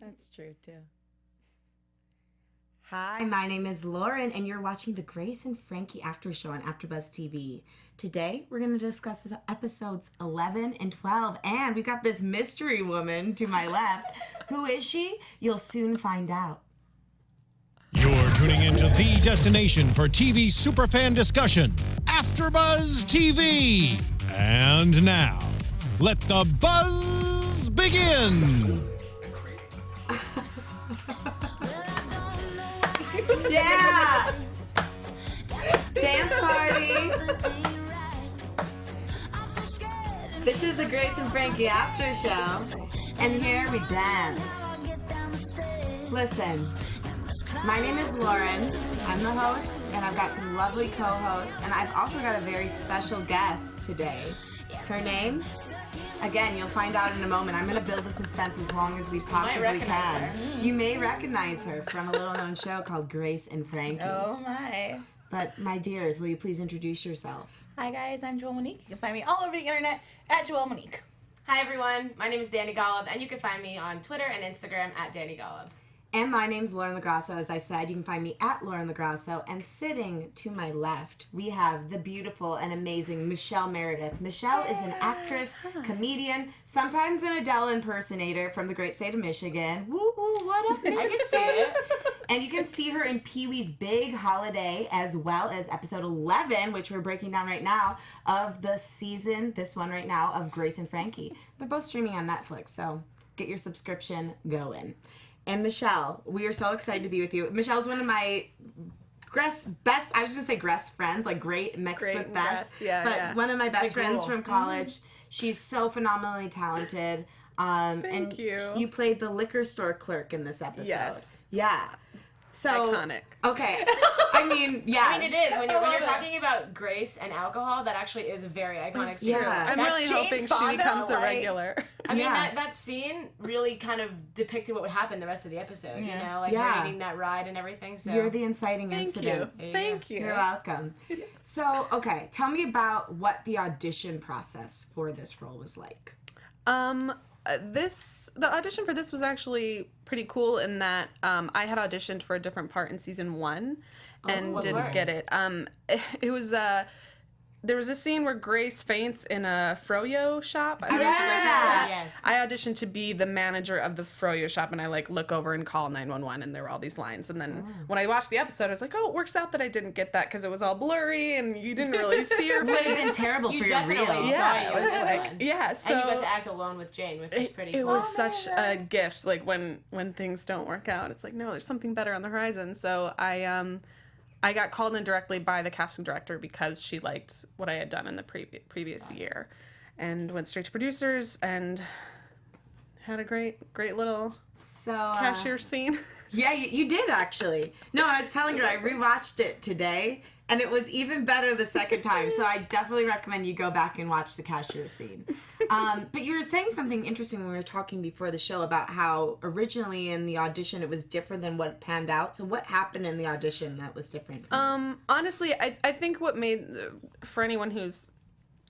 That's true, too. Hi, my name is Lauren, and you're watching the Grace and Frankie After Show on AfterBuzz TV. Today, we're going to discuss episodes 11 and 12, and we've got this mystery woman to my left. Who is she? You'll soon find out. You're tuning into the destination for TV superfan discussion, AfterBuzz TV. And now, let the buzz begin. Yeah! Dance party! This is the Grace and Frankie After Show, and here we dance. Listen, my name is Lauren. I'm the host, and I've got some lovely co-hosts, and I've also got a very special guest today. Her name? Again, you'll find out in a moment. I'm going to build the suspense as long as we possibly can. You may recognize her from a little-known show called Grace and Frankie. Oh, my. But, my dears, will you please introduce yourself? Hi, guys. I'm Joelle Monique. You can find me all over the internet at Joelle Monique. Hi, everyone. My name is Dani Golub, and you can find me on Twitter and Instagram at Dani Golub. And my name's Lauren Lograsso. As I said, you can find me at Lauren Lograsso. And sitting to my left, we have the beautiful and amazing Michelle Meredith. Michelle is an actress, comedian, sometimes an Adele impersonator from the great state of Michigan. Woo woo, what up? I can see it. And you can see her in Pee-wee's Big Holiday, as well as episode 11, which we're breaking down right now, of the season, this one right now, of Grace and Frankie. They're both streaming on Netflix, so get your subscription going. And Michelle, we are so excited to be with you. Michelle's one of my best, I was just going to say Gress friends, like great mixed with best. Yeah, one of my best friends cool. from college. She's so phenomenally talented. Thank you. You played the liquor store clerk in this episode. Yes. Yeah. So Iconic. Okay. I mean, yeah. I mean, it is. When you're talking about Grace and alcohol, that actually is a very iconic scene. Yeah. I'm really Sheen, hoping she Fonda, becomes a like- regular. I mean, Yeah. that scene really kind of depicted what would happen the rest of the episode, you know? Like, Yeah. raiding that ride and everything, so... You're the inciting Thank incident. you. Thank you. You're welcome. So, okay, tell me about what the audition process for this role was like. The audition for this was actually pretty cool in that I had auditioned for a different part in season 1 and what didn't part? get it. It was there was a scene where Grace faints in a froyo shop. I don't know if you guys remember that. Yes. I auditioned to be the manager of the froyo shop, and I look over and call 911, and there were all these lines. And then when I watched the episode, I was like, oh, it works out that I didn't get that because it was all blurry and you didn't really see her Would have face. been terrible You for your definitely reels. saw you in this like, one. yeah. So And you got to act alone with Jane, which is pretty it cool. was such a gift. Like when things don't work out, it's like, no, there's something better on the horizon. So I got called in directly by the casting director because she liked what I had done in the previous year, and went straight to producers and had a great little cashier scene. Yeah, you did actually. No, I was telling her I rewatched it today, and it was even better the second time. So I definitely recommend you go back and watch the cashier scene. But you were saying something interesting when we were talking before the show about how originally in the audition it was different than what panned out. So what happened in the audition that was different? Honestly, I think what made, for anyone who's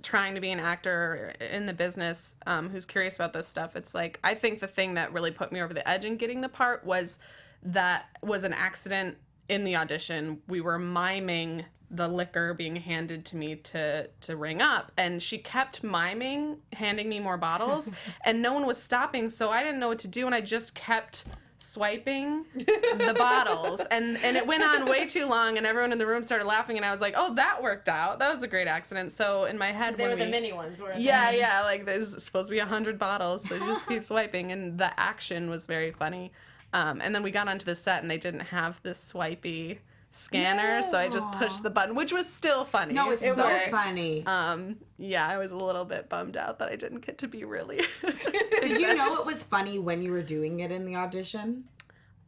trying to be an actor in the business, who's curious about this stuff, it's like, I think the thing that really put me over the edge in getting the part was an accident in the audition. We were miming the liquor being handed to me to ring up, and she kept handing me more bottles, and no one was stopping, so I didn't know what to do, and I just kept swiping the bottles, and it went on way too long, and everyone in the room started laughing, and I was like, oh, that worked out. That was a great accident. So in my head, They were the mini ones, weren't they? yeah, like there's supposed to be 100 bottles, so you just keep swiping, and the action was very funny. And then we got onto the set, and they didn't have this swipey scanner, so I just pushed the button, which was still funny. No, it's so worked. funny. Yeah, I was a little bit bummed out that I didn't get to be really. Did you know it was funny when you were doing it in the audition?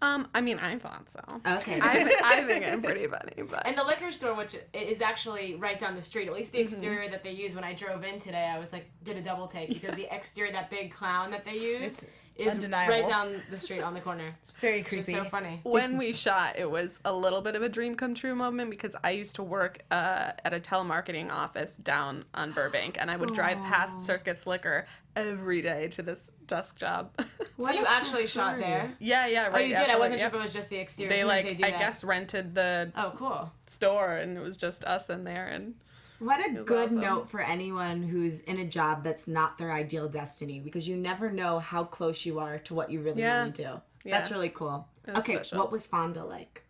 I mean, I thought so. Okay. I think I'm pretty funny, but. And the liquor store, which is actually right down the street, at least the exterior that they use when I drove in today, I was like, did a double take because the exterior, that big clown that they use, is Undeniable. right down the street on the corner. It's very It's creepy. so funny. When we shot, it was a little bit of a dream come true moment because I used to work at a telemarketing office down on Burbank, and I would drive past Circuit's Liquor every day to this desk job. So you actually shot there? yeah, right. Oh, you did? after I wasn't work, sure if it was just the exterior. They Sometimes do I that. guess rented the Oh, cool. store, and it was just us in there, and What a was good awesome. note for anyone who's in a job that's not their ideal destiny, because you never know how close you are to what you really Yeah. want to do. Yeah. That's really cool. It was Okay, special. what was Fonda like?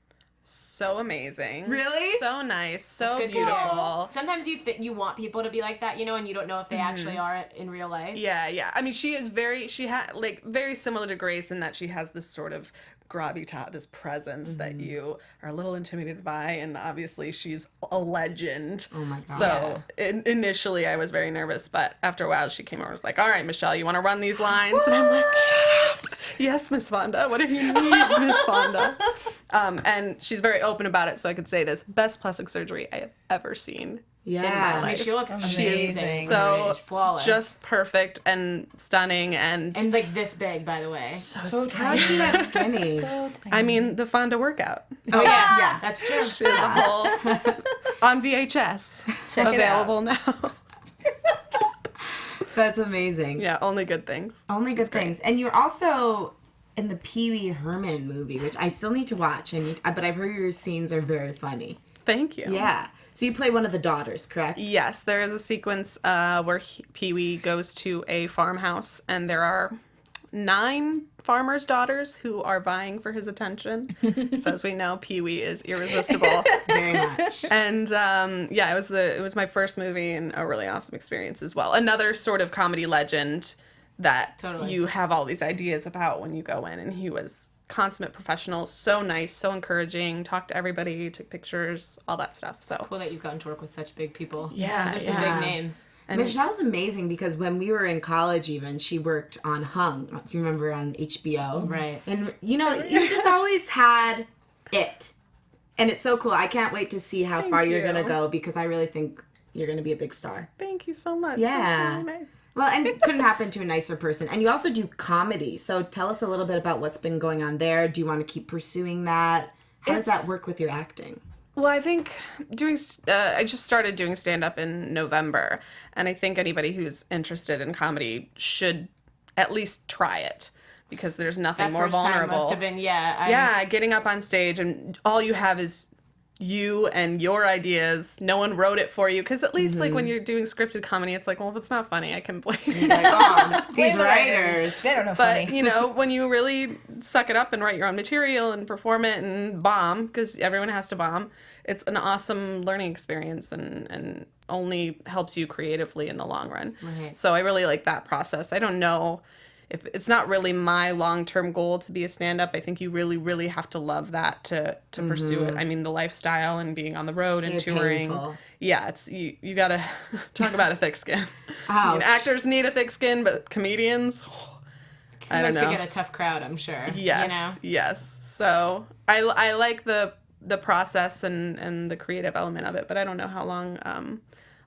so amazing. Really? So nice, so good to hear. beautiful. Sometimes you want people to be like that, and you don't know if they actually are in real life. Yeah. I mean, she had very similar to Grace in that she has this sort of gravitas, this presence that you are a little intimidated by, and obviously she's a legend. Oh my God. So initially I was very nervous, but after a while she came over and was like, all right, Michelle, you want to run these lines? And I'm like, shut up. Yes, Miss Fonda. What if you need, Miss Fonda? And she's very open about it, so I could say this. Best plastic surgery I have ever seen. Yeah. in my I mean, life. she looks Amazing. amazing. So flawless. just perfect and stunning, and and like this big, by the way. So How is she that skinny? I mean, the Fonda workout. Oh yeah, that's true. There's a whole on VHS. Check it out. Available now. That's amazing. Yeah, only good things. Only good things. And you're also in the Pee Wee Herman movie, which I still need to watch. But I've heard your scenes are very funny. Thank you. Yeah. So you play one of the daughters, correct? Yes, there is a sequence where Pee-wee goes to a farmhouse, and there are 9 farmers' daughters who are vying for his attention. So as we know, Pee-wee is irresistible. Very much. And it was my first movie and a really awesome experience as well. Another sort of comedy legend that Totally. you have all these ideas about when you go in, and he was consummate professional, so nice, so encouraging, talked to everybody, took pictures, all that stuff. So Cool that you've gotten to work with such big people. Yeah, Those are some yeah. big names. Michelle's amazing because when we were in college even, she worked on Hung. If you remember, on HBO. Right. And, you just always had it. And it's so cool. I can't wait to see how far you're you. going to go because I really think you're going to be a big star. thank you so much. Yeah. That's really nice. Well, and it couldn't happen to a nicer person. And you also do comedy. So tell us a little bit about what's been going on there. Do you want to keep pursuing that? How does that work with your acting? Well, I think I just started doing stand-up in November, and I think anybody who's interested in comedy should at least try it, because there's nothing That more first time vulnerable. must have been, yeah. Yeah, getting up on stage and all you have is you and your ideas. No one wrote it for you, because at least like when you're doing scripted comedy, it's like, well, if it's not funny, I can blame These writers. They don't know But funny. when you really suck it up and write your own material and perform it and bomb, because everyone has to bomb, it's an awesome learning experience and only helps you creatively in the long run. Right. So I really like that process. I don't know if it's not really my long-term goal to be a stand-up. I think you really, really have to love that to pursue it. I mean, the lifestyle and being on the road and very touring. painful. Yeah, it's you gotta talk about a thick skin. I mean, Ouch. actors need a thick skin, but comedians, Sometimes I don't we know. get a tough crowd, I'm sure. yes, yes. So I like the process and the creative element of it, but I don't know how long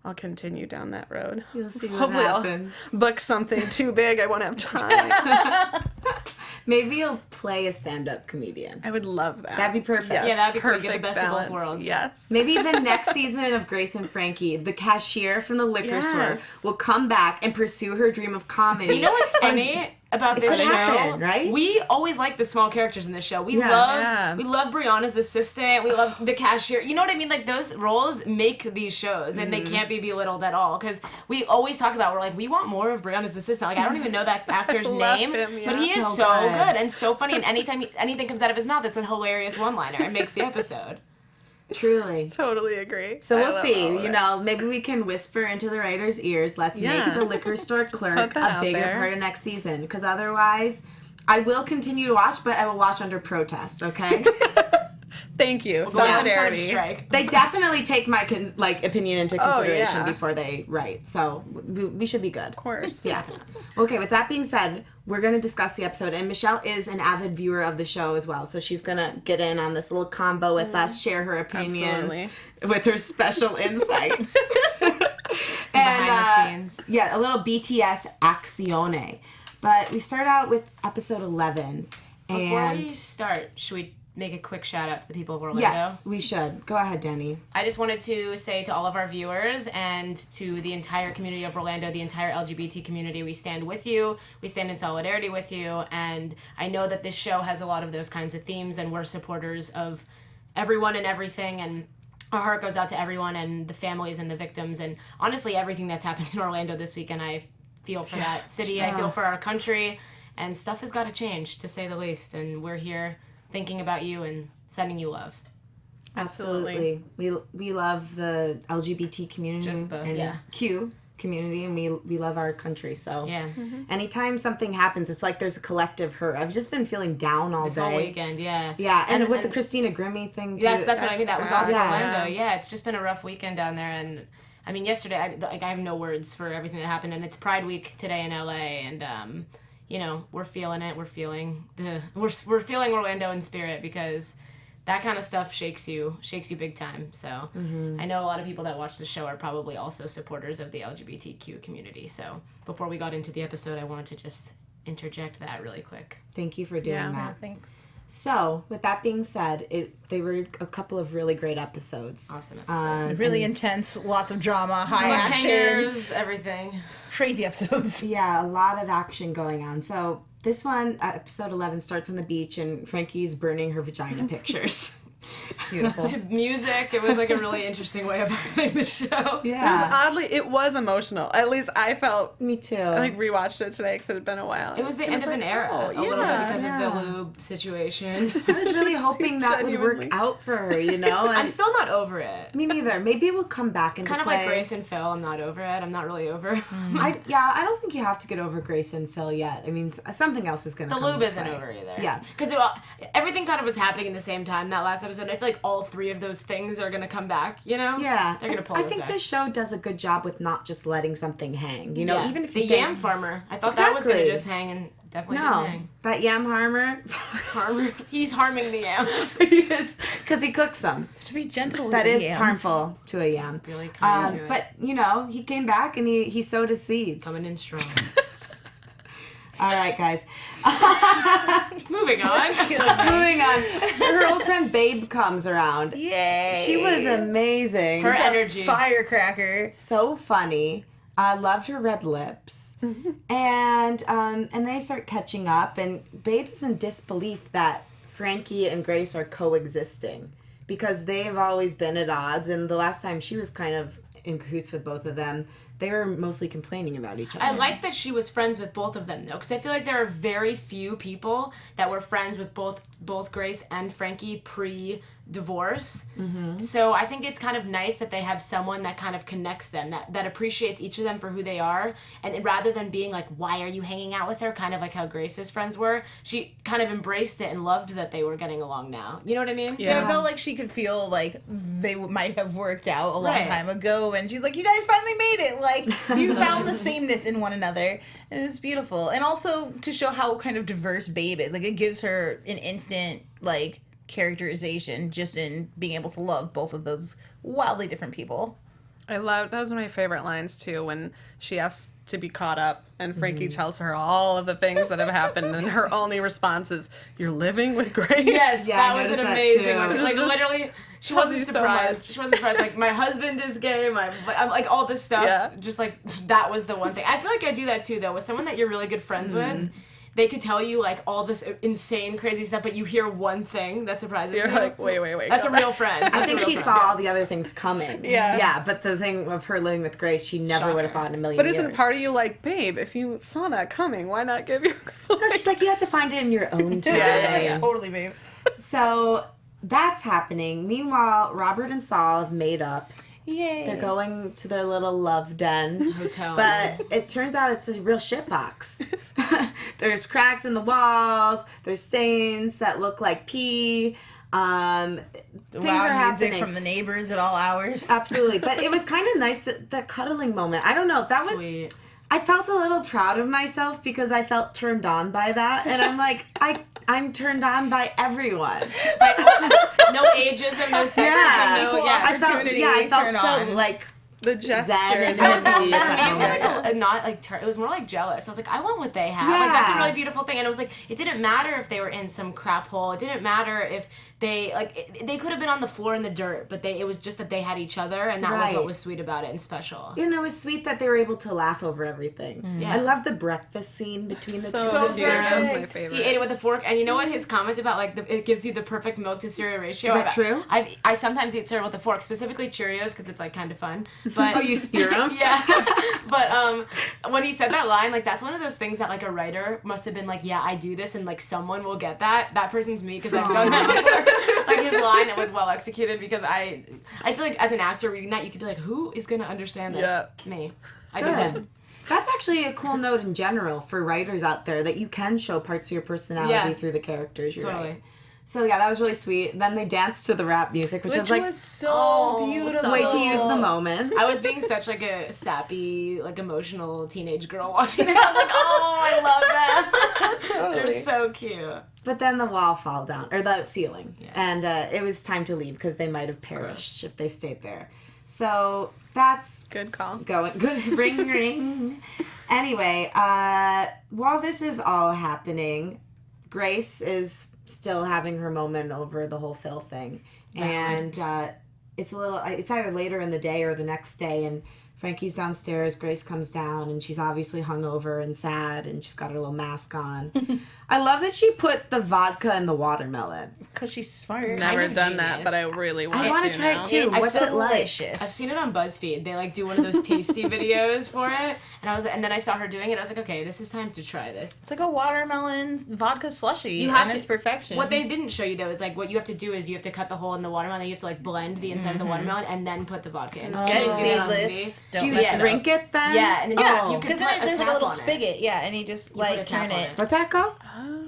I'll continue down that road. You'll see what Hopefully happens. I'll book something too big. I won't have time. Maybe you'll play a stand-up comedian. I would love that. That'd be perfect. Yes, Yeah, that'd be cool. Get the perfect best of both balance. worlds. Yes. Maybe the next season of Grace and Frankie, the cashier from the liquor store, Yes. will come back and pursue her dream of comedy. You know what's funny about this could show? happen, right? We always like the small characters in this show. We Yeah. love Brianna's assistant. We love the cashier. You know what I mean? Like those roles make these shows, and they can't be belittled at all. Because we always talk about, we're like, we want more of Brianna's assistant. Like I don't even know that actor's Love name, him, but he yeah. is So so good. good and so funny. And anytime anything comes out of his mouth, it's a hilarious one-liner. It makes the episode. Truly. Totally agree. So I we'll love see. all of You it. know, maybe we can whisper into the writer's ears. Let's Yeah. make the liquor store clerk put that a out bigger there. part of next season. Because otherwise, I will continue to watch, but I will watch under protest. Okay? Thank you. Go on some sort of Solidarity. strike. They definitely take my opinion into consideration yeah. before they write. So we should be good. Of course. Yeah. Okay, with that being said, we're going to discuss the episode. And Michelle is an avid viewer of the show as well. So she's going to get in on this little combo with us, share her opinions Absolutely. with her special insights. Behind the scenes. Yeah, a little BTS Accione. But we start out with episode 11. Before we start, should we make a quick shout out to the people of Orlando? Yes, we should. Go ahead, Dani. I just wanted to say to all of our viewers and to the entire community of Orlando, the entire LGBT community, we stand with you. We stand in solidarity with you. And I know that this show has a lot of those kinds of themes, and we're supporters of everyone and everything. And our heart goes out to everyone and the families and the victims. And honestly, everything that's happened in Orlando this weekend, I feel for that city. I feel for our country. And stuff has got to change, to say the least. And we're here thinking about you and sending you love. Absolutely. We love the LGBT community and Q community, and we love our country. So anytime something happens, it's like there's a collective hurt. I've just been feeling down all this day. Whole weekend, yeah. Yeah, and with the Christina Grimmie thing, too. Yes, that's what I mean. That was also Orlando. Yeah, it's just been a rough weekend down there. And, I mean, yesterday, I have no words for everything that happened. And it's Pride Week today in LA, and, you know, we're feeling it. We're feeling Orlando in spirit, because that kind of stuff shakes you big time. So I know a lot of people that watch the show are probably also supporters of the LGBTQ community. So before we got into the episode, I wanted to just interject that really quick. Thank you for doing that. Yeah, thanks. So, with that being said, they were a couple of really great episodes. Awesome episodes. Really intense, lots of drama, high action. Hangers, everything. Crazy episodes. Yeah, a lot of action going on. So, this one, episode 11, starts on the beach, and Frankie's burning her vagina pictures. Beautiful. To music, it was like a really interesting way of opening the show. Yeah. It was emotional. At least I felt. Me too. I rewatched it today because it had been a while. It was the end of an era, a little bit because of the lube situation. I was really hoping that would work out for her, you know? And I'm still not over it. me neither. Maybe it will come back into Kind of play. like Grace and Phil. I'm not over it. I'm not really over. I don't think you have to get over Grace and Phil yet. I mean, something else is going to The come lube into isn't play. over either. Yeah. Because everything kind of was happening in the same time that last episode. I feel like all three of those things are going to come back, you know? Yeah. They're going to pull I those think back. this show does a good job with not just letting something hang. You know, Yeah. even if the you think... yam farmer. I thought that was going to just hang, and definitely didn't No, hang. that yam harmer, He's harming the yams. he is, because he cooks them. To be gentle with That the is yams. harmful to a yam. Really kind to it. But, you know, he came back and he sowed his seeds. Coming in strong. All right, guys. Moving on. Moving on. Her old friend Babe comes around. Yay. She was amazing. Her energy. Firecracker. So funny. I loved her red lips. And they start catching up, and Babe is in disbelief that Frankie and Grace are coexisting, because they've always been at odds, and the last time she was kind of in cahoots with both of them, they were mostly complaining about each other. I like that she was friends with both of them, though, because I feel like there are very few people that were friends with both Grace and Frankie pre-divorce. Mm-hmm. So I think it's kind of nice that they have someone that kind of connects them, that appreciates each of them for who they are, and rather than being like, why are you hanging out with her, kind of like how Grace's friends were, she kind of embraced it and loved that they were getting along now. You know what I mean? Yeah, I felt like she could feel like they might have worked out a long Right. time ago, and she's like, you guys finally made it. Like, you found the sameness in one another, and it's beautiful. And also to show how kind of diverse Babe is. Like, it gives her an instant, like, characterization just in being able to love both of those wildly different people. That was one of my favorite lines too, when she asks to be caught up and Frankie tells her all of the things that have happened, and her only response is, "You're living with Grace." Yes, Yeah, I that was an noticed that amazing too. one. It was Like, just- literally, she tells wasn't you so surprised. much. She wasn't surprised. Like, my husband is gay. I'm like, all this stuff. Yeah. Just like, that was the one thing. I feel like I do that too, though. With someone that you're really good friends with, they could tell you like all this insane, crazy stuff, but you hear one thing that surprises You're you. like, wait. That's a go real back. friend. I That's think a real she friend. saw all the other things coming. Yeah. Yeah, but the thing of her living with Grace, she never would have Shocker. thought in a million But years. isn't part of you like, babe, if you saw that coming, why not give your... No, she's like, you have to find it in your own time. Yeah. Totally, Babe. So that's happening. Meanwhile, Robert and Saul have made up. Yay. They're going to their little love den. Hotel. But it turns out it's a real shitbox. There's cracks in the walls. There's stains that look like pee. Things Loud are music happening. from the neighbors at all hours. Absolutely. But it was kind of nice, that cuddling moment. I don't know. That was... Sweet. I felt a little proud of myself because I felt turned on by that. And I'm like, I'm turned on by everyone. No ageism, no sexism, Yeah. no... Equal Yeah. I felt, opportunity, I felt turn so, on. like... The gesture. Zen and and happy at For me, that it was like moment. not like it was more like jealous. I was like, I want what they have. Like that's a really beautiful thing. And it was like it didn't matter if they were in some crap hole. It didn't matter if they they could have been on the floor in the dirt, but it was just that they had each other, and that was what was sweet about it and special. You know, it was sweet that they were able to laugh over everything. Yeah. I love the breakfast scene between the two. So that was my favorite. He ate it with a fork, and you know what his comment about like it gives you the perfect milk to cereal ratio. Is that true? I sometimes eat cereal with a fork, specifically Cheerios, because it's like kind of fun. But you spear them? Yeah. But when he said that line, like that's one of those things that like a writer must have been like, yeah, I do this, and like someone will get that. That person's me because I've done that before. Like his line, it was well executed because I feel like as an actor reading that, you could be like, who is gonna understand this? Yeah. Me. I do that. That's actually a cool note in general for writers out there, that you can show parts of your personality through the characters you write. So yeah, that was really sweet. Then they danced to the rap music, which was like so beautiful. Way to use the moment. I was being such like a sappy, like emotional teenage girl watching this. I was like, oh, I love them. Totally. They're so cute. But then the wall fell down, or the ceiling, and it was time to leave because they might have perished if they stayed there. So that's good call. Good ring ring. Anyway, while this is all happening, Grace is still having her moment over the whole Phil thing, and it's either later in the day or the next day, and Frankie's downstairs, Grace comes down, and she's obviously hungover and sad, and she's got her little mask on. I love that she put the vodka in the watermelon. Because she's smart. Never done that, but I really want to. I want to try it too. What's it like? Delicious. I've seen it on BuzzFeed. They like do one of those tasty videos for it, and then I saw her doing it. I was like, okay, this is time to try this. It's like a watermelon vodka slushy, it's perfection. What they didn't show you though is like what you have to do is you have to cut the hole in the watermelon. And you have to like blend the inside of the watermelon and then put the vodka in. Get seedless. Do you drink it then? Yeah, and then you can because then there's like a little spigot. Yeah, and you just like turn it. What's that called?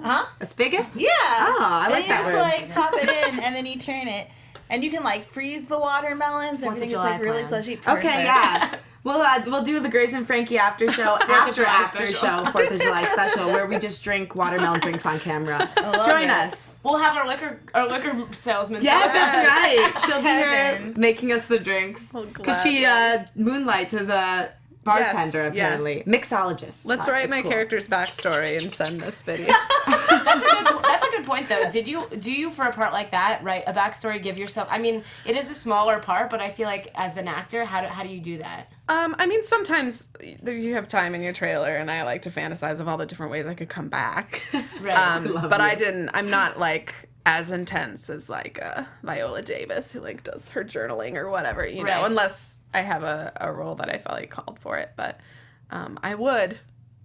Huh? A spigot? Yeah. Oh, I like that word. And you just like pop it in, and then you turn it, and you can like freeze the watermelons. Everything is like really slushy. Perfect. Okay, yeah. We'll do the Grace and Frankie after show after show 4th of July special where we just drink watermelon drinks on camera. Join us. We'll have our liquor salesman. Yes, that's right. She'll be here making us the drinks because she moonlights as a bartender apparently. Mixologist. Let's write my character's backstory and send this video. That's a good point though. Do you for a part like that write a backstory? Give yourself. I mean, it is a smaller part, but I feel like as an actor, how do you do that? I mean, sometimes you have time in your trailer, and I like to fantasize of all the different ways I could come back. Right. But I'm not like as intense as like Viola Davis, who like does her journaling or whatever, you know, unless I have a role that I felt like called for it. But I would.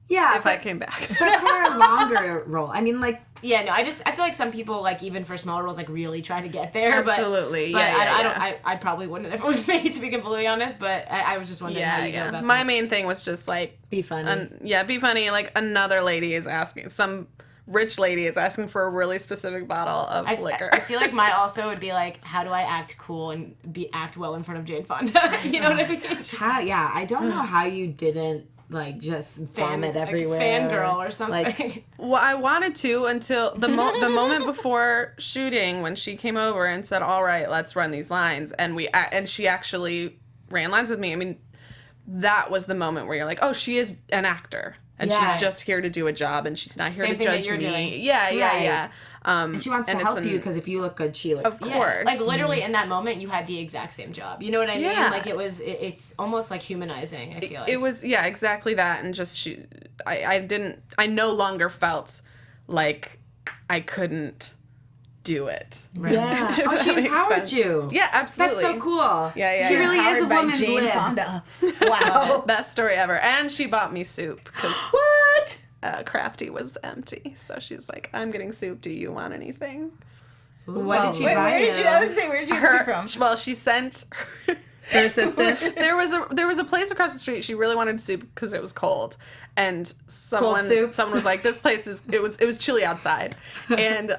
Yeah, if I came back. But for a longer role, I mean, like. Yeah, no, I feel like some people, like, even for small roles, like, really try to get there. Absolutely, but I probably wouldn't if it was me, to be completely honest, but I was just wondering how you go about that. My main thing was just, like... Be funny. Be funny. Like, another lady is asking, some rich lady is asking for a really specific bottle of liquor. I feel like my also would be, like, how do I act cool and act well in front of Jane Fonda? You know what I mean? I don't know how you didn't... like just vomit everywhere, like fangirl or something. Like, well, I wanted to until the moment before shooting when she came over and said, "All right, let's run these lines," and she actually ran lines with me. I mean, that was the moment where you're like, "Oh, she is an actor." And she's just here to do a job, and she's not here to judge me. Doing. Yeah. And she wants to help you because if you look good, she looks good. Of course. Like literally in that moment, you had the exact same job. You know what I mean? Like it's almost like humanizing. I feel like it was exactly that, and just I no longer felt like I couldn't do it. Right. Yeah. Oh, she empowered you. Yeah, absolutely. That's so cool. Yeah. She really is a woman's lib. Fonda. Wow. Best story ever. And she bought me soup. What? Crafty was empty. So she's like, I'm getting soup. Do you want anything? What did she buy you? Where did you get it from? Well, she sent... Her assistant. There was a place across the street. She really wanted soup because it was cold, and someone was like, "This place is." It was chilly outside, and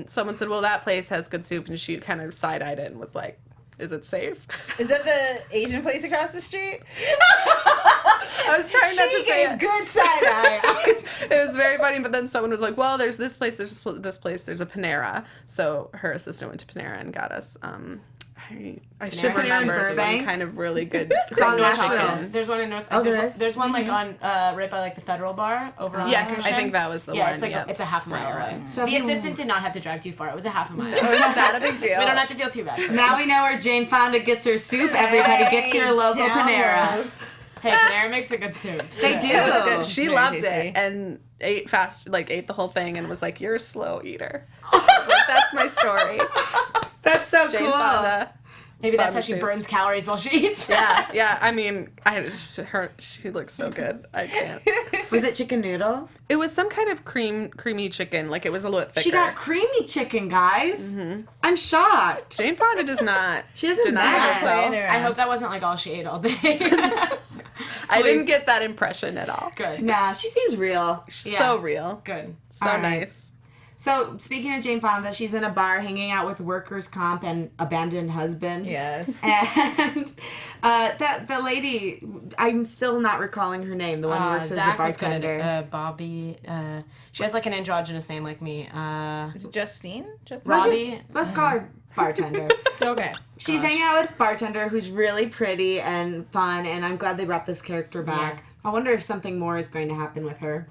someone said, "Well, that place has good soup," and she kind of side-eyed it and was like, "Is it safe?" Is that the Asian place across the street? I was trying not to say it. Good side-eye. It was very funny, but then someone was like, "Well, there's this place, there's this place, there's a Panera." So her assistant went to Panera and got us. I should Panera remember in some Burbank? kind of really good on North Nashville. chicken. There's one in North. Oh, there's there one, is? there's one like on right by like the Federal Bar over on. Yes, Christian. I think that was the yeah, one. it's like yep. it's a half a mile away. So The if you- assistant did not have to drive too far. It was a half a mile. Oh, isn't that a big deal? We don't have to feel too bad. For it. Now we know where Jane Fonda gets her soup. Everybody get to your local Panera. Downloads. Hey, Panera makes a good soup. They do. It was good. She Very loved tasty. it and ate the whole thing and was like, "You're a slow eater." I was like, that's my story. That's so Jane cool. Fonda. Maybe that's how Fonda she soup. burns calories while she eats. Yeah. I mean, she looks so good. I can't. Was it chicken noodle? It was some kind of creamy chicken. Like it was a little bit thicker. She got creamy chicken, guys. I'm shocked. Jane Fonda does not. She doesn't deny mess. herself. I hope that wasn't like all she ate all day. I didn't get that impression at all. Good. Nah, she seems real. Yeah. So real. Good. So All right. nice. So, speaking of Jane Fonda, she's in a bar hanging out with workers' comp and abandoned husband. Yes. And the lady, I'm still not recalling her name, the one who works as Zach the was good at bartender. it. Bobby. She has like an androgynous name like me. Is it Justine? Robbie. Let's call her bartender. Okay. She's hanging out with bartender who's really pretty and fun, and I'm glad they brought this character back. I wonder if something more is going to happen with her.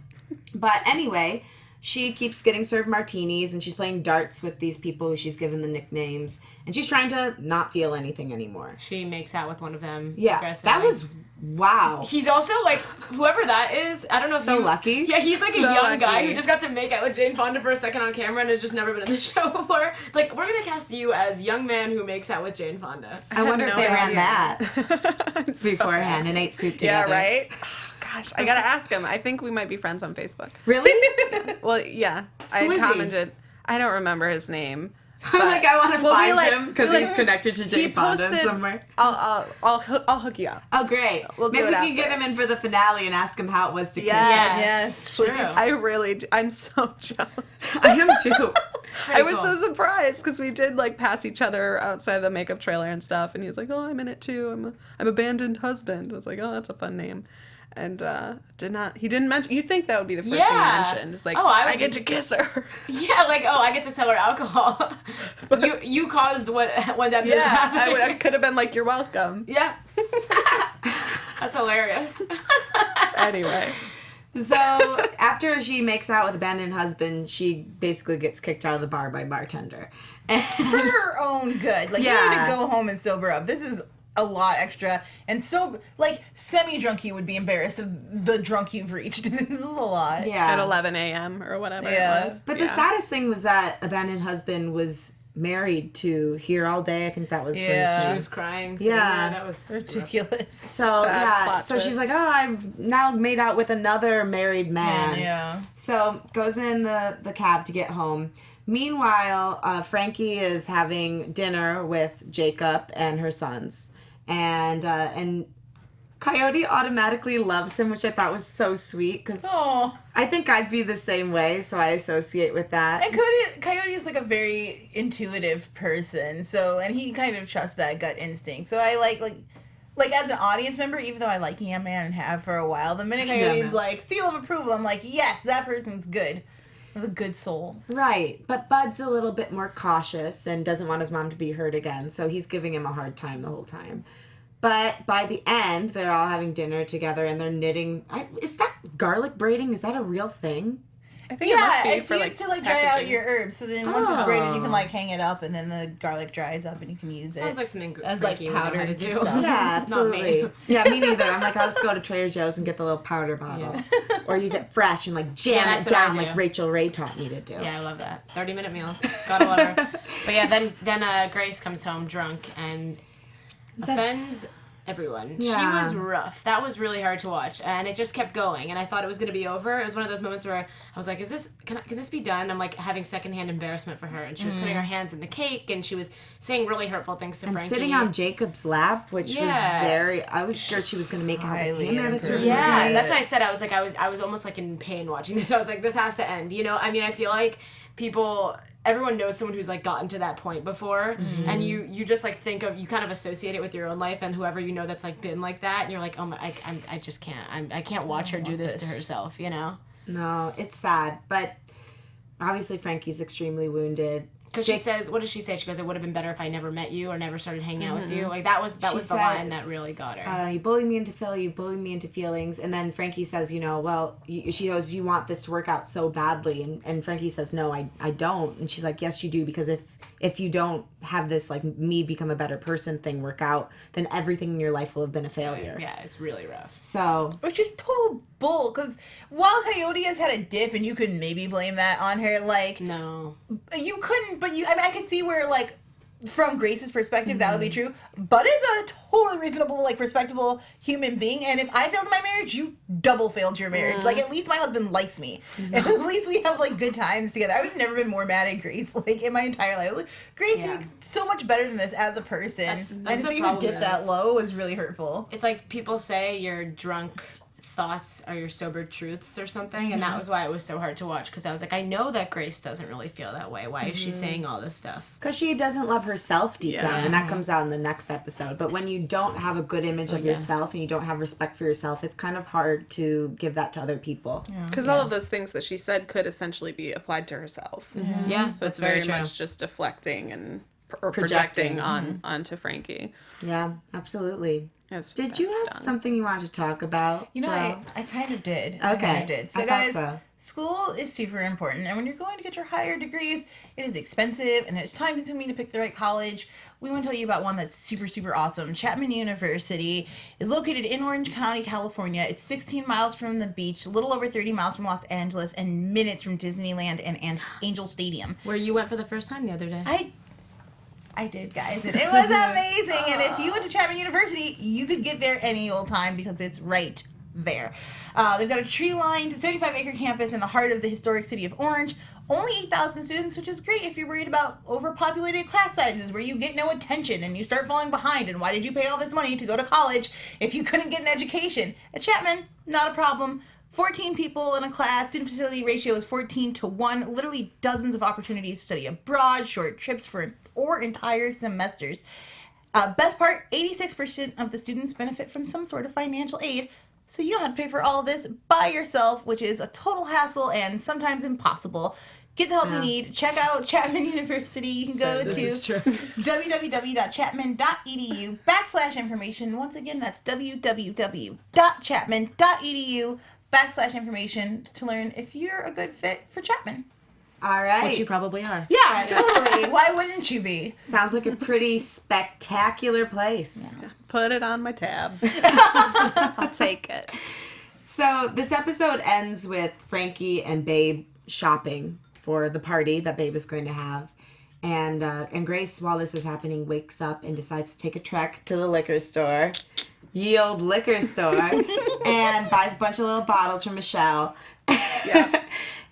But anyway, she keeps getting served martinis, and she's playing darts with these people who she's given the nicknames, and she's trying to not feel anything anymore. She makes out with one of them. Yeah, aggressively. that was wow. He's also like whoever that is. I don't know if So you, lucky. Yeah, he's like a So young guy lucky. who just got to make out with Jane Fonda for a second on camera and has just never been in the show before. Like we're gonna cast you as young man who makes out with Jane Fonda. I wonder if no they ran idea. that I'm so beforehand and ate soup Yeah, together. right? Gosh, I gotta ask him. I think we might be friends on Facebook. Really? Well, yeah. I Who is he? commented. I don't remember his name. I'm like, I want to Well, we find like- him because we he's like- connected to He Jane Fonda posted. somewhere. I'll hook you up. Oh, great. We'll do Maybe it we can get after. him in for the finale and ask him how it was to kiss Yes. him. Yes, please. I really. I'm so jealous. I am too. I was cool. so surprised because we did like pass each other outside the makeup trailer and stuff, and he was like, "Oh, I'm in it too. I'm abandoned husband." I was like, "Oh, that's a fun name." And he didn't mention. You think that would be the first thing Yeah. he mentioned? It's like, Oh, I I would- get to kiss her. Yeah, like I get to sell her alcohol. you caused what that Yeah, happened. I could have been like, "You're welcome." Yeah. That's hilarious. So Anyway, after she makes out with abandoned husband, she basically gets kicked out of the bar by bartender. And For her own good. Like, you Yeah. need to go home and sober up. This is a lot extra. And so, like, semi-drunk you would be embarrassed of the drunk you've reached. This is a lot. yeah. at 11 a.m. or whatever Yeah. it was. But Yeah. the saddest thing was that abandoned husband was married to Here All Day. I think that was Yeah. She her. was crying. sitting Yeah. there. That was Ridiculous. So Sad yeah, plot so she's twist. like, oh, I've now made out with another married man. Yeah. So goes in the cab to get home. Meanwhile, Frankie is having dinner with Jacob and her sons, and Coyote automatically loves him, which I thought was so sweet because Oh. I think I'd be the same way, so I associate with that. And Coyote is like a very intuitive person, so and he kind of trusts that gut instinct. So I like as an audience member, even though I like Yam Man and have for a while, the minute Coyote's Yeah, man. like seal of approval, I'm like, yes, that person's good. Have a good soul. Right, but Bud's a little bit more cautious and doesn't want his mom to be hurt again, so he's giving him a hard time the whole time. But by the end, they're all having dinner together and they're knitting. Is that garlic braiding? Is that a real thing? I think it Yeah, must be it's for used to like dry out packaging. your herbs. So then once it's braided, you Oh. can like hang it up, and then the garlic dries up, and you can use it. sounds like something As, like, Frankie would know how to powdered do. stuff. Yeah, absolutely. me. Yeah, me neither. I'm like, I'll just go to Trader Joe's and get the little powder bottle. Or use it fresh and like jam Yeah, it that's what I down do. like Rachel Ray taught me to do. Yeah, I love that. 30-minute meals. Gotta love her. But yeah, then Grace comes home drunk and offends everyone. Yeah. She was rough. That was really hard to watch, and it just kept going. And I thought it was gonna be over. It was one of those moments where I was like, can this be done? I'm like having secondhand embarrassment for her, and she was putting her hands in the cake, and she was saying really hurtful things to And Frankie. sitting on Jacob's lap, which Yeah. I was scared she was going to make out with Highly him at a certain inappropriate. Yeah, point. that's what I said. I was almost like in pain watching this. I was like, this has to end. You know, I mean, I feel like everyone knows someone who's like gotten to that point before, and you just like you kind of associate it with your own life and whoever you know that's like been like that, and you're like, oh my, I just can't. I can't watch her do this to herself. You know. No, it's sad, but obviously Frankie's extremely wounded. Because she says, what does she say? She goes, it would have been better if I never met you or never started hanging out with you. Like, that was the line that really got her. You bullied me into Phil, you bullied me into feelings. And then Frankie says, she goes, you want this to work out so badly. And Frankie says, no, I don't. And she's like, yes, you do. Because if you don't have this, like, me become a better person thing work out, then everything in your life will have been a failure. Yeah, it's really rough. So. Which is total bull, because while Coyote has had a dip, and you could maybe blame that on her, like... No. You couldn't, but I could see where, like, from Grace's perspective, that would be true. Bud is a totally reasonable, like, respectable human being, and if I failed in my marriage, you double failed your marriage. Like, at least my husband likes me. At least we have, like, good times together. I've never been more mad at Grace, like, in my entire life. Like, Grace, you're so much better than this as a person. That's and to the see her problem, dip that low was really hurtful. It's like people say your drunk thoughts are your sober truths or something, and that was why it was so hard to watch, because I was like, I know that Grace doesn't really feel that way. Why is she saying all this stuff? Because she doesn't love herself deep down, and that comes out in the next episode. But when you don't have a good image of yourself and you don't have respect for yourself, it's kind of hard to give that to other people. Because all of those things that she said could essentially be applied to herself. Yeah, So it's very much just deflecting and projecting onto Frankie. Yeah, absolutely. Did you have something you wanted to talk about? You know, Joelle? I kind of did. Okay. I kind of did. So, I guys, thought school is super important. And when you're going to get your higher degrees, it is expensive and it's time consuming to pick the right college. We want to tell you about one that's super, super awesome. Chapman University is located in Orange County, California. It's 16 miles from the beach, a little over 30 miles from Los Angeles, and minutes from Disneyland and Angel Stadium. Where you went for the first time the other day. I did, guys, and it was amazing. And if you went to Chapman University, you could get there any old time because it's right there. They've got a tree-lined 75-acre campus in the heart of the historic city of Orange. Only 8,000 students, which is great if you're worried about overpopulated class sizes where you get no attention and you start falling behind. And why did you pay all this money to go to college if you couldn't get an education? At Chapman, not a problem. 14 people in a class, student facility ratio is 14-1, literally dozens of opportunities to study abroad, short trips or entire semesters. Best part, 86% of the students benefit from some sort of financial aid, so you don't have to pay for all of this by yourself, which is a total hassle and sometimes impossible. Get the help you need. Check out Chapman University. You can go to www.chapman.edu/information. Once again, that's www.chapman.edu/information to learn if you're a good fit for Chapman. All right. Which you probably are. Yeah, totally. Why wouldn't you be? Sounds like a pretty spectacular place. Yeah. Put it on my tab. I'll take it. So this episode ends with Frankie and Babe shopping for the party that Babe is going to have. And Grace, while this is happening, wakes up and decides to take a trek to the liquor store. Ye old liquor store. And buys a bunch of little bottles from Michelle. Yeah.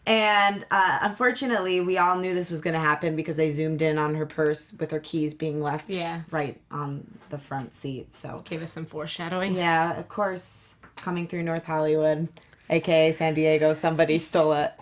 And unfortunately, we all knew this was going to happen because they zoomed in on her purse with her keys being left right on the front seat. So Gave us some foreshadowing. yeah, of course, coming through North Hollywood, aka San Diego, somebody stole it.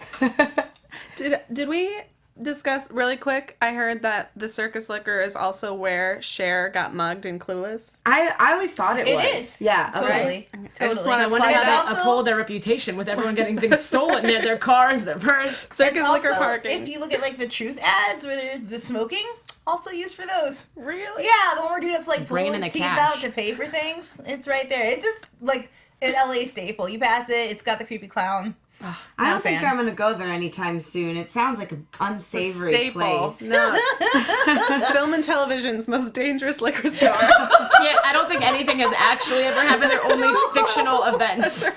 Did we discuss really quick? I heard that the circus liquor is also where Cher got mugged in Clueless. I always thought it was. It is. Yeah. Totally. Okay. I just want I to wonder point how out they uphold their reputation with everyone getting things stolen. Their cars, their purse. circus It's liquor also, parking. if you look at like the truth ads where they're the smoking, also used for those. Really? Yeah, the one where dude has to like pull Brain his and a teeth cash. out to pay for things. It's right there. It's just like an LA staple. You pass it, it's got the creepy clown. I don't a think fan. I'm going to go there anytime soon. It sounds like an unsavory Staple. place. No. Film and television's most dangerous liquor store. Yeah, I don't think anything has actually ever happened. They're only fictional events.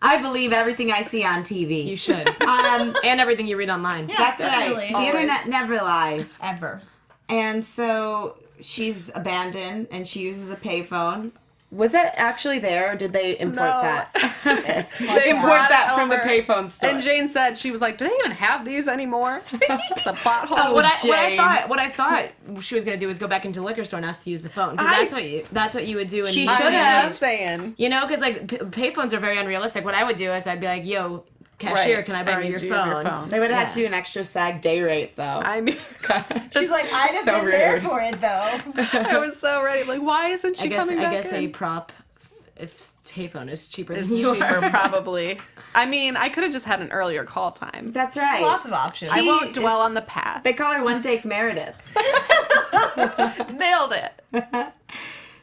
I believe everything I see on TV. You should. And everything you read online. Yeah, That's definitely. right. The internet never lies. Ever. And so she's abandoned and she uses a payphone. Was that actually there or did they import that? They Import brought that it from the over. payphone store. And Jane said, she was like, do they even have these anymore? It's a plot hole. What Jane. I thought she was gonna do was go back into the liquor store and ask to use the phone. Because that's what you would do. She most should movies. have. I'm saying. You know, because like payphones are very unrealistic. What I would do is I'd be like, "Yo, cashier, Right. can I borrow need your to use your phone?" They would have had to do an extra SAG day rate, though. I mean, She's like, I'd have So been there rude. for it though. I was so ready. Like, why isn't she coming back I guess in? a prop. If payphone is cheaper than It's you cheaper, are. probably. I mean, I could have just had an earlier call time. That's right. Lots of options. I won't dwell on the past. They call her One Take Meredith. Nailed it.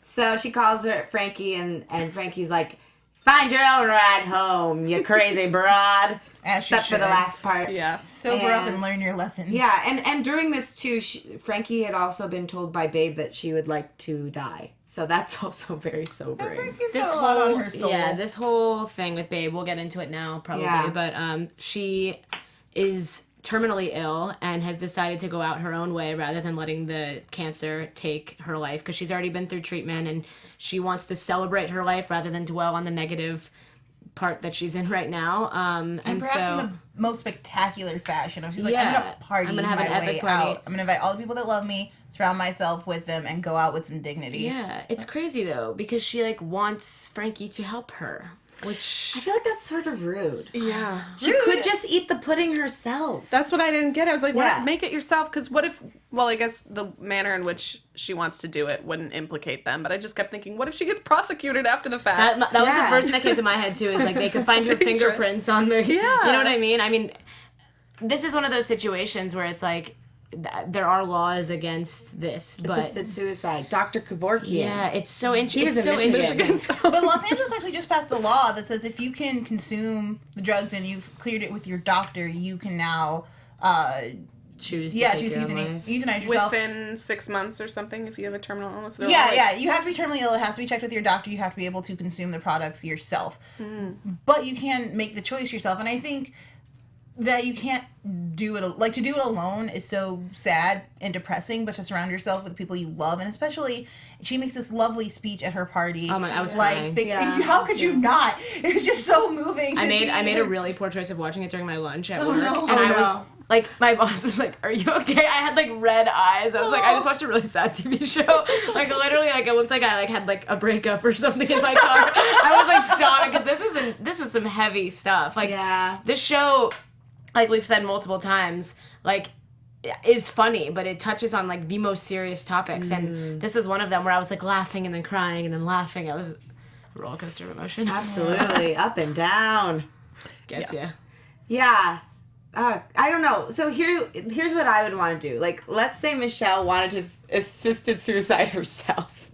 So she calls her Frankie, and Frankie's like, "Find your own ride home, you crazy broad." As she Except for the should. last part. Yeah. Sober up and learn your lesson. Yeah, and during this too, Frankie had also been told by Babe that she would like to die. So that's also very sobering. Frankie's got a lot on her soul. Yeah, this whole thing with Babe, we'll get into it now probably, Yeah. but she is terminally ill and has decided to go out her own way rather than letting the cancer take her life, because she's already been through treatment and she wants to celebrate her life rather than dwell on the negative part that she's in right now. And perhaps so, in the most spectacular fashion. She's like, I'm Yeah, gonna party I'm gonna have my an epic way party. out. I'm gonna invite all the people that love me, surround myself with them, and go out with some dignity. yeah, it's crazy though, because she like wants Frankie to help her, which I feel like that's sort of rude. Yeah. She could just eat the pudding herself. That's what I didn't get. I was like, Yeah. what? Make it yourself. Because what if, well, I guess the manner in which she wants to do it wouldn't implicate them. But I just kept thinking, what if she gets prosecuted after the fact? that was Yeah. the first thing that came to my head too, is like they could find her Dangerous. fingerprints on the, Yeah. you know what I mean? I mean, this is one of those situations where it's like, there are laws against this, but Assisted suicide. Dr. Kevorkian. yeah, it's so He interesting. was It's in so Michigan. interesting. But Los Angeles actually just passed a law that says if you can consume the drugs and you've cleared it with your doctor, you can now, Choose to choose take to your own life. euthanize yourself. Within 6 months or something, if you have a terminal illness. They're Yeah, like- yeah. You have to be terminally ill. It has to be checked with your doctor. You have to be able to consume the products yourself. But you can make the choice yourself. And I think that you can't do it, like, to do it alone is so sad and depressing, but to surround yourself with people you love. And especially, she makes this lovely speech at her party. Oh my- I was like, crying. Yeah. how could you not? It's just so moving to I made see a her. really poor choice of watching it during my lunch at Oh, work, no. and Oh, I was no. like, my boss was like, "Are you okay?" I had like red eyes. I was like, I just watched a really sad TV show. Like literally, like it looked like I like had like a breakup or something in my car. I was like sobbing because this was some heavy stuff. Like Yeah. this show, like we've said multiple times, like is funny, but it touches on like the most serious topics, and this is one of them where I was like laughing and then crying and then laughing. I was a roller coaster of emotion. Absolutely. Up and down. Gets ya. Yeah. I don't know. So here's what I would want to do. Like, let's say Michelle wanted to assisted suicide herself.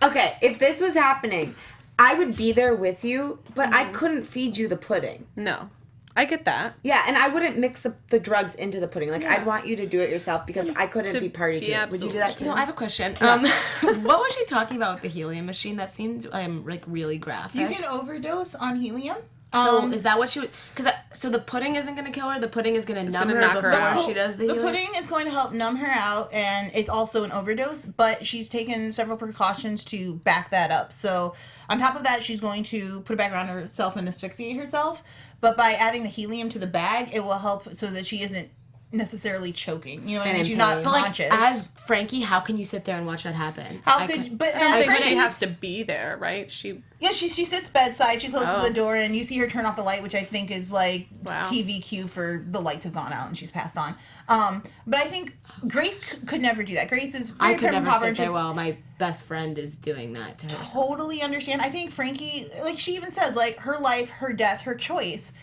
Okay, if this was happening, I would be there with you, but I couldn't feed you the pudding. No. I get that. Yeah, and I wouldn't mix the drugs into the pudding. Like, I'd want you to do it yourself because I couldn't To be party to be it. Would you do that too? No, I have a question. What was she talking about with the helium machine? That seemed like really graphic. You can overdose on helium. So is that what she would? Because so the pudding isn't gonna kill her. The pudding is gonna numb gonna her knock her before out. she does the The healing. pudding is going to help numb her out, and it's also an overdose, but she's taken several precautions to back that up. So, on top of that, she's going to put it back around herself and asphyxiate herself. But by adding the helium to the bag, it will help so that she isn't necessarily choking. You know what I mean? And She's in not pain. But like conscious. as Frankie, how can you sit there and watch that happen? How I could? could- But I as think Frankie, she has to be there, right? yeah, she sits bedside. She closes Oh. the door, and you see her turn off the light, which I think is like Wow. TV cue for the lights have gone out and she's passed on. But I think Grace could never do that. Grace is very I could never improper and sit there she's- while my best friend is doing that to her. totally understand. I think Frankie, like she even says, like her life, her death, her choice.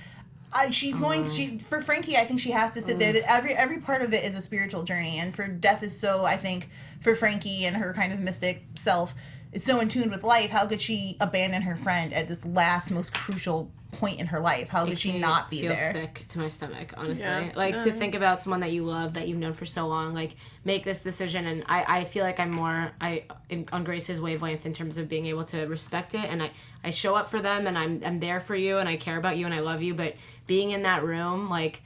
She's going. For Frankie, I think she has to sit there. That every part of it is a spiritual journey, and for death is so. I think for Frankie and her kind of mystic self is so in tune with life. How could she abandon her friend at this last, most crucial point in her life? How could she not be feel there? sick to my stomach, honestly. Yeah. Like to think about someone that you love, that you've known for so long, like make this decision, and I feel like I'm more on Grace's wavelength in terms of being able to respect it, and I show up for them, and I'm there for you, and I care about you, and I love you, but being in that room, like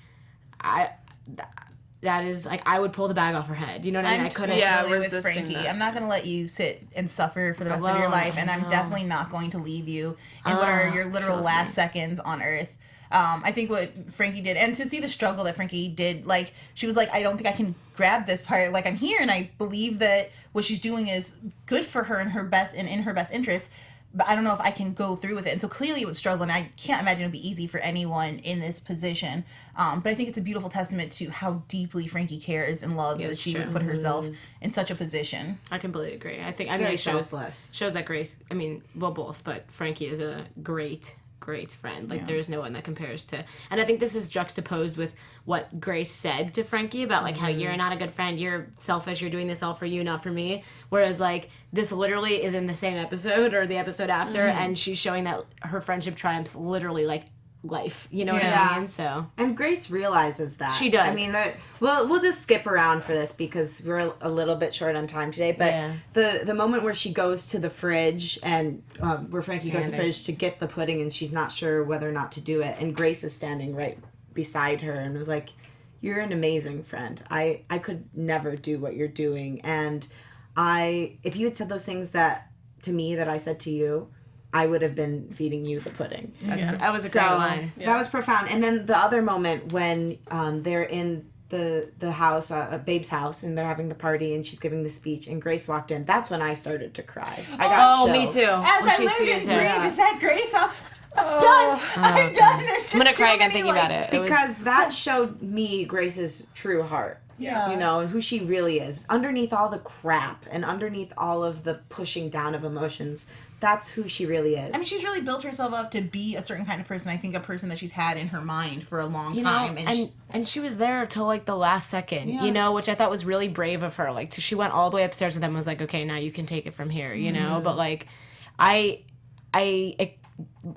that is like I would pull the bag off her head. You know what I mean? I'm I couldn't. Yeah, totally with resisting Frankie. that. I'm not going to let you sit and suffer for the rest of your Alone, life, and I I'm know. definitely not going to leave you in what are your literal kills last me. seconds on Earth. I think what Frankie did, and to see the struggle that Frankie did, like she was like, I don't think I can grab this part. Like I'm here, and I believe that what she's doing is good for her and her best and in her best interest. but I don't know if I can go through with it. And so clearly it was struggling. I can't imagine it would be easy for anyone in this position. But I think it's a beautiful testament to how deeply Frankie cares and loves that she would put herself in such a position. I completely agree. I think, Very it selfless. shows that Grace, both, but Frankie is a great friend. Like, there's no one that compares to, and I think this is juxtaposed with what Grace said to Frankie about, like, how you're not a good friend, you're selfish, you're doing this all for you, not for me. Whereas, like, this literally is in the same episode or the episode after, and she's showing that her friendship triumphs literally, like, life. You know what I mean? So, and Grace realizes that. She does. I mean, we'll just skip around for this because we're a little bit short on time today. But the moment where she goes to the fridge and where Frankie goes to the fridge to get the pudding and she's not sure whether or not to do it, and Grace is standing right beside her and was like, "You're an amazing friend. I could never do what you're doing, and if you had said those things to me that I said to you, I would have been feeding you the pudding." that was a great line. That was profound. And then the other moment when they're in the house, Babe's house, and they're having the party, and she's giving the speech, and Grace walked in. That's when I started to cry. I got chills. Me too. As when I she live sees and her. breathe, is that Grace? I'm done. I'm done. There's just I'm gonna cry too again many, thinking about it. Because that showed me Grace's true heart. Yeah. You know, and who she really is. Underneath all the crap and underneath all of the pushing down of emotions, that's who she really is. I mean, she's really built herself up to be a certain kind of person. I think a person that she's had in her mind for a long time. And she was there till like the last second, you know, which I thought was really brave of her. Like, she went all the way upstairs with them and was like, okay, now you can take it from here, you know? But like, I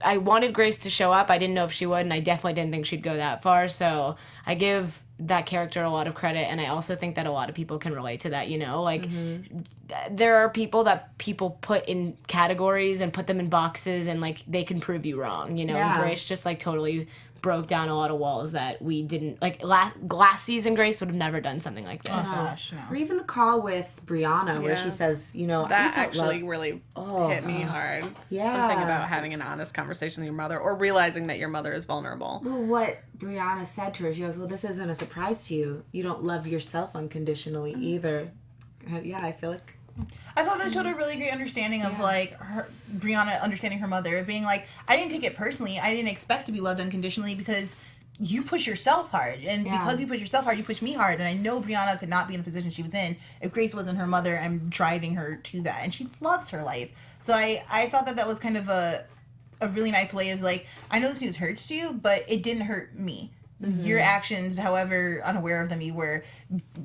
wanted Grace to show up. I didn't know if she would, and I definitely didn't think she'd go that far. So I give that character a lot of credit, and I also think that a lot of people can relate to that, you know? Like, there are people that people put in categories and put them in boxes, and, like, they can prove you wrong, you know? Yeah. And Grace just, like, totally broke down a lot of walls that we didn't, like, last season Grace would have never done something like this. Oh, gosh, no. Or even the call with Brianna where she says, you know, That I felt actually really hit me hard. Yeah. Something about having an honest conversation with your mother or realizing that your mother is vulnerable. Well, what Brianna said to her, she goes, well, this isn't a surprise to you. You don't love yourself unconditionally either. Yeah, I feel like... I thought that showed a really great understanding of like Brianna understanding her mother, being like, I didn't take it personally. I didn't expect to be loved unconditionally because you push yourself hard, and because you push yourself hard, you push me hard. And I know Brianna could not be in the position she was in if Grace wasn't her mother and driving her to that. And she loves her life, so I thought that was kind of a really nice way of like, I know this news hurts you, but it didn't hurt me. Your actions, however unaware of them you were,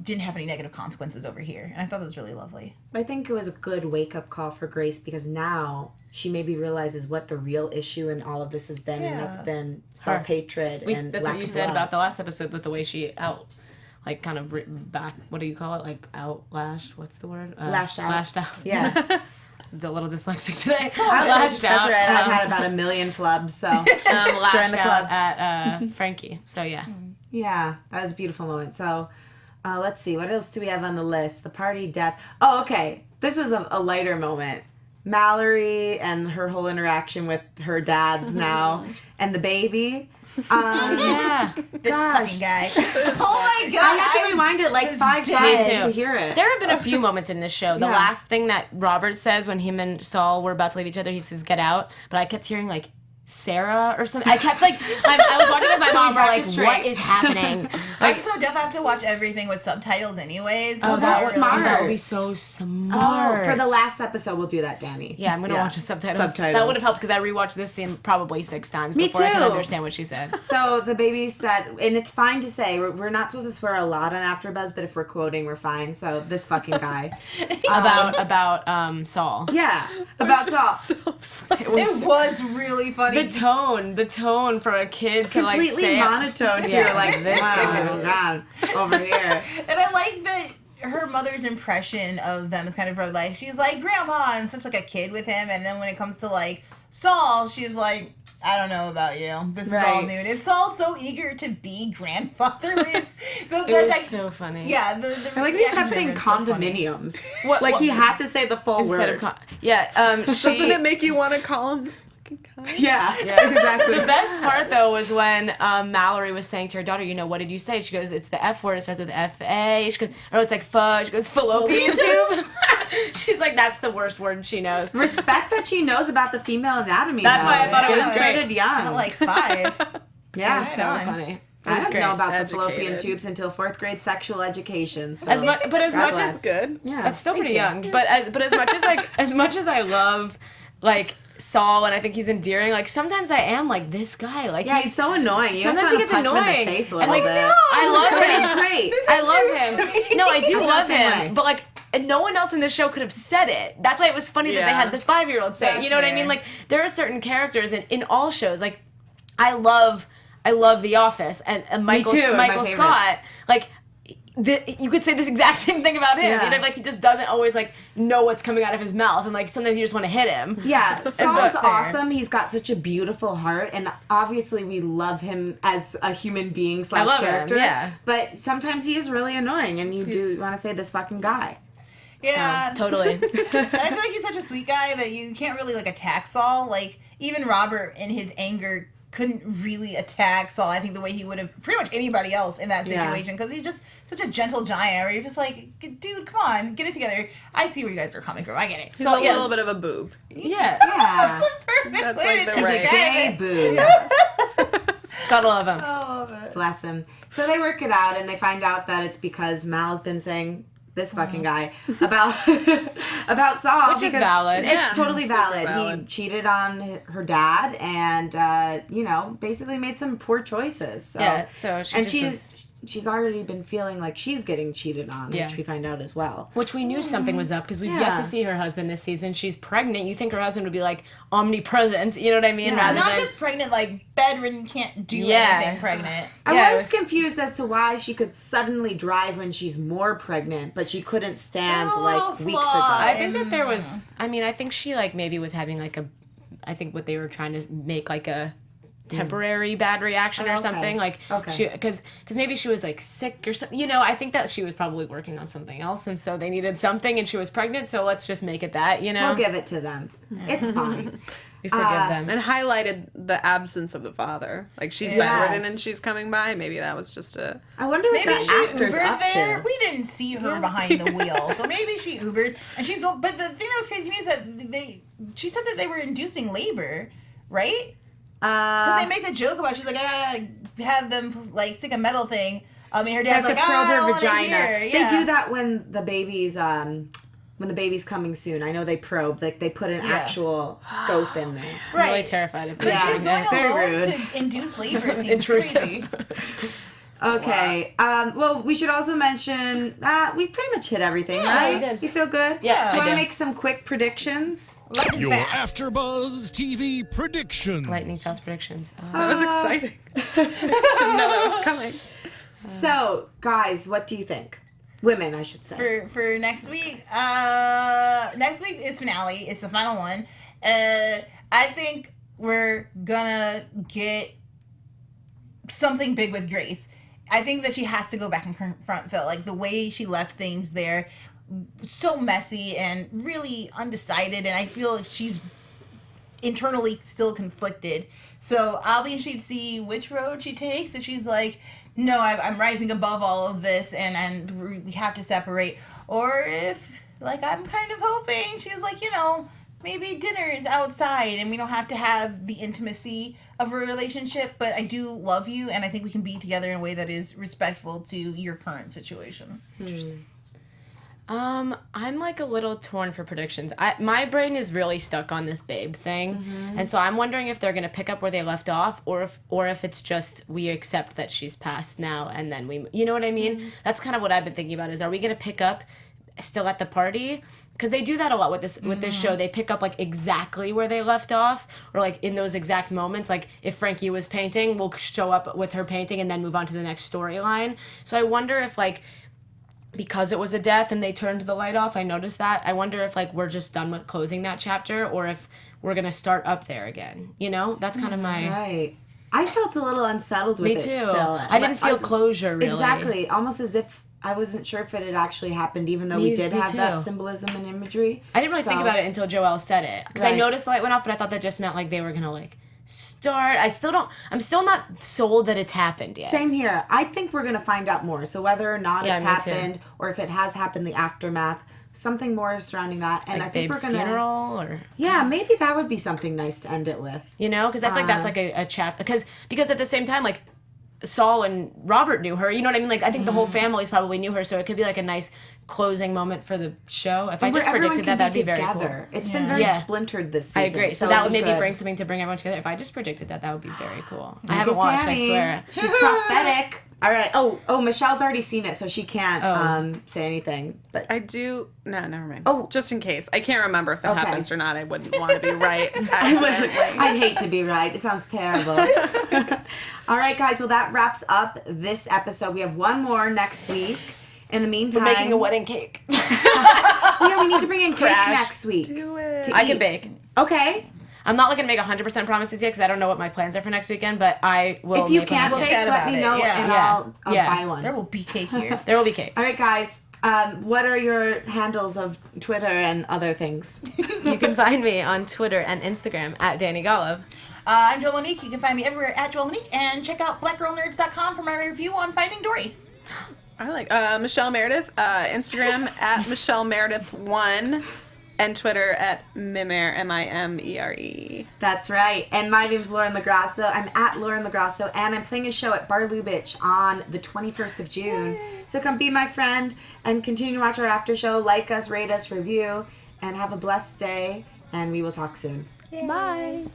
didn't have any negative consequences over here. And I thought that was really lovely. I think it was a good wake-up call for Grace because now she maybe realizes what the real issue in all of this has been, and it's been self-hatred and That's lack what you of said love. about the last episode with the way she what do you call it? Like, outlashed? What's the word? Lashed out. Lashed out. Yeah. I'm a little dyslexic today. That's Lashed right. out. I've had about 1 million flubs, so. Lashed the out club. at Frankie. So, yeah. Yeah, that was a beautiful moment. So, let's see. What else do we have on the list? The party, death. Oh, okay. This was a lighter moment. Mallory and her whole interaction with her dads now and the baby. Yeah. This fucking guy. Oh my god. I had to rewind it like 5 times to hear it. There have been a few moments in this show. The last thing that Robert says when him and Saul were about to leave each other, he says, get out. But I kept hearing, like, Sarah or something. I kept, like, I was watching with my mom, we're like, what is happening? I'm so deaf, I have to watch everything with subtitles anyways. So Oh, that's smart. That would be so smart. Oh, for the last episode, we'll do that, Dani. Yeah, I'm going to watch the subtitles. That would have helped because I rewatched this scene probably 6 times before I could understand what she said. So the baby said, and it's fine to say, we're not supposed to swear a lot on AfterBuzz, but if we're quoting, we're fine. So this fucking guy. about Saul. Yeah, about Saul. It was really funny. The tone for a kid to like Completely say monotone too, like this going on over here. And I like that her mother's impression of them is kind of like, she's like Grandpa and such like a kid with him, and then when it comes to like Saul, she's like, I don't know about you. This is all new. And it's all so eager to be grandfatherly. It was so funny. Yeah. I like he kept saying condominiums. Like he had to say the full word. Doesn't it make you want to call him? Yeah, exactly. The best part though was when Mallory was saying to her daughter, you know, what did you say? She goes, it's the F word. It starts with F-A. She goes, or it's like pho. She goes, fallopian tubes. She's like, that's the worst word she knows. Respect that she knows about the female anatomy. That's why I thought it was great. Started young. At like 5. Yeah, Right so on. Funny. I didn't great. know about the Educated. fallopian tubes until 4th grade sexual education. So As much bless. as Good. yeah, that's still thank pretty you. young. But as much as I love like Saul and I think he's endearing, like sometimes I am like this guy. Like Yeah, he's so annoying. You sometimes just he want gets to punch him in annoying. the face a And, little like, bit. I love But him. he's great. I love him. No, I do feel love the same him. way. But like, and no one else in the show could have said it. That's why it was funny that they Yeah. had the 5-year-old say it. That's You know what I fair. mean? Like, there are certain characters in all shows. Like, I love The Office and Michael too, my Michael favorite. Scott. Like, you could say this exact same thing about him. Yeah. You know, like he just doesn't always like know what's coming out of his mouth, and like sometimes you just want to hit him. Yeah, Saul's fair. awesome. He's got such a beautiful heart, and obviously we love him as a human being / love him, character. yeah. But sometimes he is really annoying, and you do want to say this fucking guy. Yeah. Totally. And I feel like he's such a sweet guy that you can't really like attack Saul. Like even Robert in his anger couldn't really attack Saul. I think the way he would have pretty much anybody else in that Yeah. situation because he's just such a gentle giant. Where you're just like, dude, come on, get it together. I see where you guys are coming from. I get it. He's a little bit of a boob. Yeah. Yeah, Perfect That's way like to the he's right- a describe gay it. boo. Gotta love him. I love it. Bless him. So they work it out, and they find out that it's because Mal's been saying this fucking guy about about Saul, Which is because valid. It's Yeah. totally Super valid. He valid. cheated on her dad, and basically made some poor choices. So. Yeah, so she and just she's already been feeling like she's getting cheated on, Yeah. which we find out as well. Which we knew something was up because we've yet Yeah. to see her husband this season. She's pregnant. You think her husband would be like omnipresent, you know what I mean? Yeah. Rather Not than just pregnant, like bedridden, can't do Yeah. anything pregnant. I Yeah, it was confused as to why she could suddenly drive when she's more pregnant, but she couldn't stand A like little weeks flaw. ago. I think that there was. I mean, I think she like maybe was having like a. I think what they were trying to make like a temporary bad reaction Oh, or okay. something like Okay. she because maybe she was like sick or something. You know, I think that she was probably working on something else, and so they needed something, and she was pregnant. So let's just make it that. You know, We'll give it to them. It's fine. we forgive them. And highlighted the absence of the father. Like she's Yes. bedridden and she's coming by. Maybe that was just a. I wonder what Maybe the she actor's Ubered up there. to. We didn't see her behind the wheel, so maybe she Ubered and she's going. But the thing that was crazy to me is that she said that they were inducing labor, right? Because they make a joke about. She's like, I gotta have them like stick a metal thing. I mean, her They have dad's to like, probe I her don't wanna vagina. hear. They Yeah. do that when the baby's coming soon. I know they probe. Like they put an Yeah. actual scope in there. I'm really Right. terrified of But Yeah, she's going it's very alone rude. to induce labor. It seems Intrusive. crazy. Okay. Well, we should also mention we pretty much hit everything, Yeah, right? we did. You feel good? Yeah, Do you I want to do. make some quick predictions? Lightning Your fast. AfterBuzz TV predictions. Lightning fast predictions. That was exciting. Didn't know that was coming. So, guys, what do you think? Women, I should say. For next week. Next week is finale. It's the final one. I think we're gonna get something big with Grace. I think that she has to go back and confront Phil. Like the way she left things there, so messy and really undecided. And I feel she's internally still conflicted. So I'll be interested to see which road she takes. If she's like, no, I'm rising above all of this and we have to separate. Or if, like, I'm kind of hoping she's like, maybe dinner is outside and we don't have to have the intimacy of a relationship, but I do love you and I think we can be together in a way that is respectful to your current situation. I'm like a little torn for predictions. My brain is really stuck on this babe thing, and so I'm wondering if they're gonna pick up where they left off, or if it's just we accept that she's passed now and then you know what I mean? That's kind of what I've been thinking about. Is are we gonna pick up still at the party? Because they do that a lot with this show. They pick up like exactly where they left off, or like in those exact moments. Like if Frankie was painting, we'll show up with her painting and then move on to the next storyline. So I wonder if like, because it was a death and they turned the light off, I noticed that. I wonder if like we're just done with closing that chapter, or if we're gonna start up there again. You know, that's kind of my. Right. I felt a little unsettled with Me it too. still. I didn't feel closure really. Exactly. Almost as if I wasn't sure if it had actually happened, even though Me- we did me have that too. symbolism and imagery. I didn't really think about it until Joelle said it, because I Right. noticed the light went off, but I thought that just meant like they were gonna like start. I'm still not sold that it's happened yet. Same here. I think we're going to find out more. So whether or not Yeah, it's me too. happened or if it has happened, the aftermath, something more surrounding that. And Like I think Babe's we're gonna funeral, or yeah, maybe that would be something nice to end it with. you know, because I feel like that's like a chap because at the same time, like Saul and Robert knew her. You know what I mean? Like I think the whole families probably knew her, so it could be like a nice closing moment for the show. If I just predicted that, that'd be very cool. It's been very splintered this season. I agree. So that would maybe bring something to bring everyone together. If I just predicted that, that would be very cool. I haven't watched, I swear. She's prophetic. All right. Oh, Michelle's already seen it, so she can't say anything. But I do. No, never mind. Oh. Just in case. I can't remember if it happens or not. I wouldn't want to be right. I'd hate to be right. It sounds terrible. All right, guys. Well, that wraps up this episode. We have one more next week. In the meantime, We're making a wedding cake. Yeah, we need to bring in cake next week. Do it. I can bake. Okay. I'm not looking to make 100% promises yet because I don't know what my plans are for next weekend, but I will. If you make can't one bake, happen. let me know and I'll buy one. There will be cake here. There will be cake. All right, guys. What are your handles of Twitter and other things? You can find me on Twitter and Instagram at Dani Golub. I'm Joelle Monique. You can find me everywhere at Joelle Monique. And check out blackgirlnerds.com for my review on Finding Dory. I like Michelle Meredith. Instagram at Michelle Meredith1 and Twitter at Mimere, Mimere. That's right. And my name's Lauren Lograsso. I'm at Lauren Lograsso, and I'm playing a show at Bar Lubitsch on the 21st of June. Yay. So come be my friend and continue to watch our after show. Like us, rate us, review, and have a blessed day. And we will talk soon. Yay. Bye.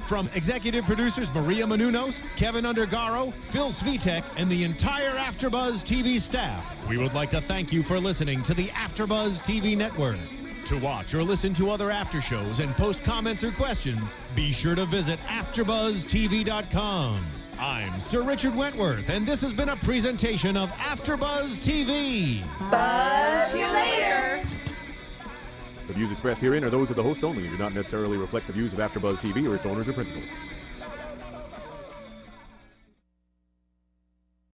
From executive producers Maria Menounos, Kevin Undergaro, Phil Svitek, and the entire AfterBuzz TV staff, we would like to thank you for listening to the AfterBuzz TV network. To watch or listen to other after shows and post comments or questions, be sure to visit AfterBuzzTV.com. I'm Sir Richard Wentworth, and this has been a presentation of AfterBuzz TV. Buzz you later. The views expressed herein are those of the hosts only and do not necessarily reflect the views of AfterBuzz TV or its owners or principals.